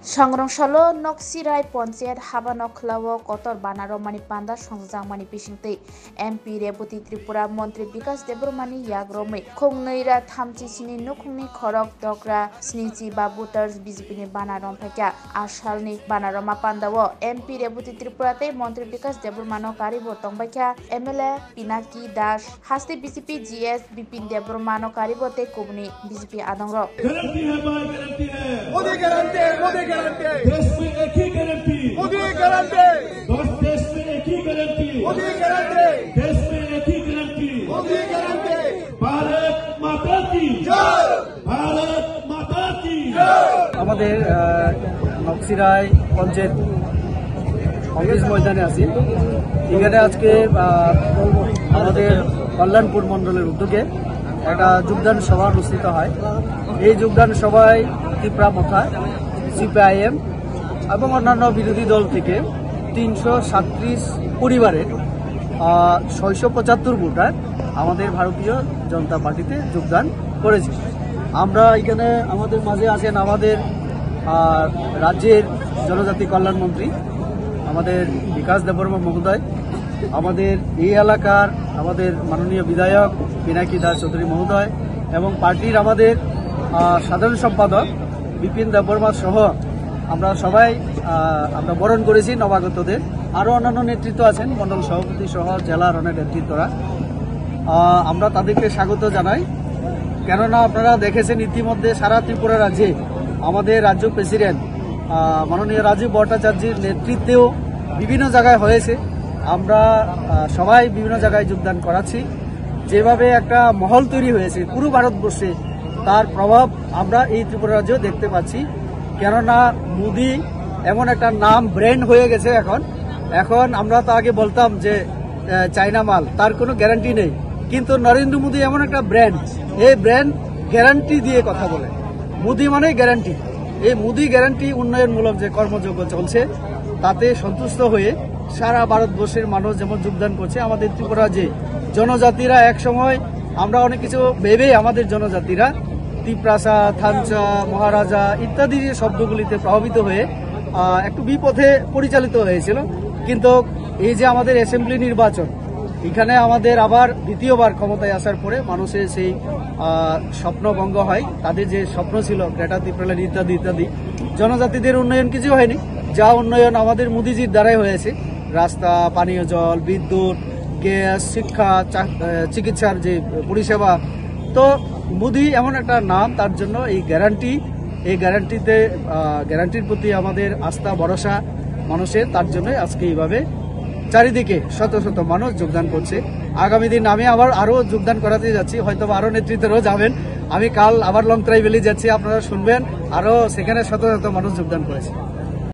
Sangrongshalo Noksirai Pontiat Habanoklawo Kotor Banaromani Panda Songzangmani Pishingte MP Rebuti Tripura Montri Bikas Debromani Yagrome Kongneira Thamchi Sini Nukuni Khorok Dokra Snichi Babuters Bizipini Banarom Pekya Ashalni Banaroma Pandawo MP Rebuti Tripurate Montri Bikas Debromano Karibo Tongbakya MLA Pinaki Dash Hasti BCP GS Bipin Debromano Karibo Te Kubni BCP Adongro देश में एक ही guarantee Modi guarantee देश में एक ही guarantee Modi guarantee देश में एक ही guarantee Modi guarantee Bharat माता की जय भारत माता की जय আমাদের নকশিরায় পঞ্চায়েত অফিস ময়দানে আছি এখানে আজকে আমাদের কল্যাণপুর মণ্ডলের উদ্যোগে একটা যোগদান সভা অনুষ্ঠিত হয় এই যোগদান সভায় ত্রিপুরা মথা সিপিআইএম এবং অন্যান্য বিরোধী দল থেকে ৩৩৭ পরিবারের ৬৭৫ ভোটার আমাদের ভারতীয় জনতা পার্টিতে যোগদান করেছে। আমরা এখানে আমাদের মাঝে আছেন আমাদের রাজ্যের জনজাতি কল্যাণ মন্ত্রী আমাদের বিকাশ দেববর্মা মহোদয়, আমাদের এই এলাকার আমাদের মাননীয় বিধায়ক পিনাকি দাস চৌধুরী মহোদয় এবং পার্টির আমাদের সাধারণ সম্পাদক বিপিন দেববর্মা সহ আমরা সবাই আমরা বরণ করেছি নবাগতদের। আরও অন্যান্য নেতৃত্ব আছেন মণ্ডল সভাপতি সহ জেলার অনেক নেতৃত্বরা। আমরা তাদেরকে স্বাগত জানাই, কেননা আপনারা দেখেছেন ইতিমধ্যে সারা ত্রিপুরা রাজ্যে আমাদের রাজ্য প্রেসিডেন্ট মাননীয় রাজীব ভট্টাচার্যের নেতৃত্বেও বিভিন্ন জায়গায় হয়েছে। আমরা সবাই বিভিন্ন জায়গায় যোগদান করাচ্ছি। যেভাবে একটা মহল তৈরি হয়েছে পুরো ভারতবর্ষে, তার প্রভাব আমরা এই ত্রিপুরা রাজ্যেও দেখতে পাচ্ছি। কেননা মোদি এমন একটা নাম ব্র্যান্ড হয়ে গেছে এখন আমরা তো আগে বলতাম যে চাইনা মাল, তার কোনো গ্যারান্টি নেই, কিন্তু নরেন্দ্র মোদি এমন একটা ব্র্যান্ড, এই ব্র্যান্ড গ্যারান্টি দিয়ে কথা বলে। মোদি মানে গ্যারান্টি। এই মোদি গ্যারান্টি উন্নয়নমূলক যে কর্মযজ্ঞ চলছে তাতে সন্তুষ্ট হয়ে সারা ভারতবর্ষের মানুষ যেমন যোগদান করছে। আমাদের ত্রিপুরা যে জনজাতিরা এক সময় আমরা অনেক কিছু ভেবে আমাদের জনজাতিরা তিপ্রাসা, থানচা, মহারাজা ইত্যাদি শব্দগুলিতে প্রভাবিত হয়ে একটু বিপথে পরিচালিত হয়েছিল। কিন্তু এই যে আমাদের অ্যাসেম্বলি নির্বাচন, এখানে আমাদের আবার দ্বিতীয়বার ক্ষমতায় আসার পরে মানুষের সেই স্বপ্নভঙ্গ হয়। তাদের যে স্বপ্ন ছিল গ্রেটার ত্রিপুরা ইত্যাদি ইত্যাদি, জনজাতিদের উন্নয়ন কিছু হয়নি। যা উন্নয়ন আমাদের মোদিজির দ্বারাই হয়েছে, রাস্তা, পানীয় জল, বিদ্যুৎ, গ্যাস, শিক্ষা, চিকিৎসার যে পরিষেবা। তো মোদি এমন একটা নাম, তার জন্য এই গ্যারান্টির প্রতি আমাদের আস্থা ভরসা মানুষের, তার জন্য আজকে এইভাবে চারিদিকে শত শত মানুষ যোগদান করছে। আগামী দিন আমি আরো যোগদান করাতে যাচ্ছি, হয়তো আরো নেতৃত্বরাও যাবেন। আমি কাল আবার লং ট্রাইভেলে যাচ্ছি, আপনারা শুনবেন আরো সেখানে শত শত মানুষ যোগদান করেছে।